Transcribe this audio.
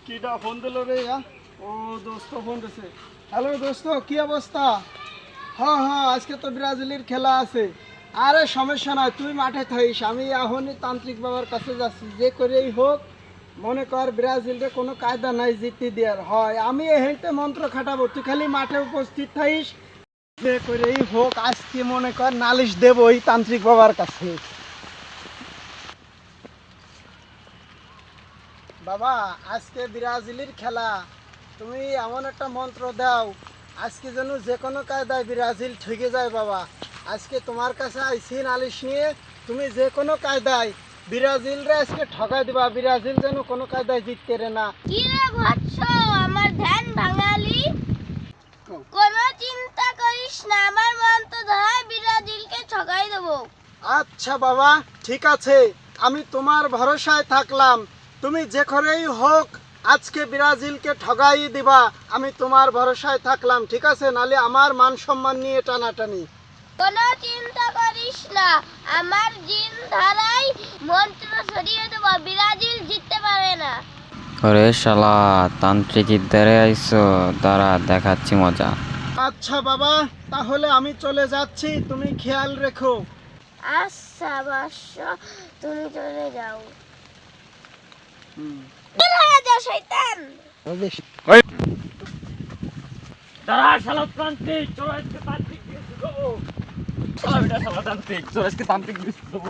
কিটা ফোন দিল রে? ও দোস্ত ফোন দিছে। হ্যালো দোস্ত, কি অবস্থা? হ্যাঁ হ্যাঁ, আজকে তো ব্রাজিলের খেলা আছে। আরে সমস্যা নাই, তুই মাঠে থাকিস, আমি এখনই তান্ত্রিক বাবার কাছে যাচ্ছি। যে করেই হোক, মনে কর ব্রাজিলের কোনো কায়দা নাই জিততে দেওয়ার। হয় আমি হেঁটে মন্ত্র খাটাবো, তুই খালি মাঠে উপস্থিত থাকিস। যে করেই হোক আজকে মনে কর নালিশ দেবো ওই তান্ত্রিক বাবার কাছে। বাবা, আজকে ব্রাজিলের খেলা, তুমি এমন একটা মন্ত্র দাও আজকে যেন যে কোনো কায়দায় ব্রাজিল ঠকে যায়। বাবা, আজকে তোমার কাছে আইসি নালিশ নিয়ে, তুমি যে কোনো কায়দায় ব্রাজিলরে আজকে ঠকাই দিবা, ব্রাজিল যেন কোনো কায়দায় জিততে রে না। কি রে বৎস, আমার ধ্যান ভাঙালি? কোনো চিন্তা করিস না, আমার মন্ত্র ধরে ব্রাজিলকে ঠকাই দেবো। আচ্ছা বাবা, ঠিক আছে, আমি তোমার ভরসায় থাকলাম। তুমি যে করেই হোক আজকে ব্রাজিলকে ঠগাই দিবা, আমি তোমার ভরসায় থাকলাম, ঠিক আছে? নালে আমার মান সম্মান নিয়ে টানাটানি। কোনো চিন্তা করিস না, আমার জিন ধারাই মন্ত্র ছড়িয়ে দেবো, ব্রাজিল জিততে পারবে না। ওরে শালা, তান্ত্রিকের দ্বারে আইসো, দাঁড়া দেখাচ্ছি মজা। আচ্ছা বাবা, তাহলে আমি চলে যাচ্ছি, তুমি খেয়াল রেখো। আচ্ছা বৎস, তুমি চলে যাও। বের হয়ে যা শয়তান। দাঁড়া শালা তান্ত্রিক, চলো আজকে তান্ত্রিক দিয়ে শুকাবো। শালা বেটা শালা তান্ত্রিক, চলো আজকে তান্ত্রিক দিয়ে শুকাবো।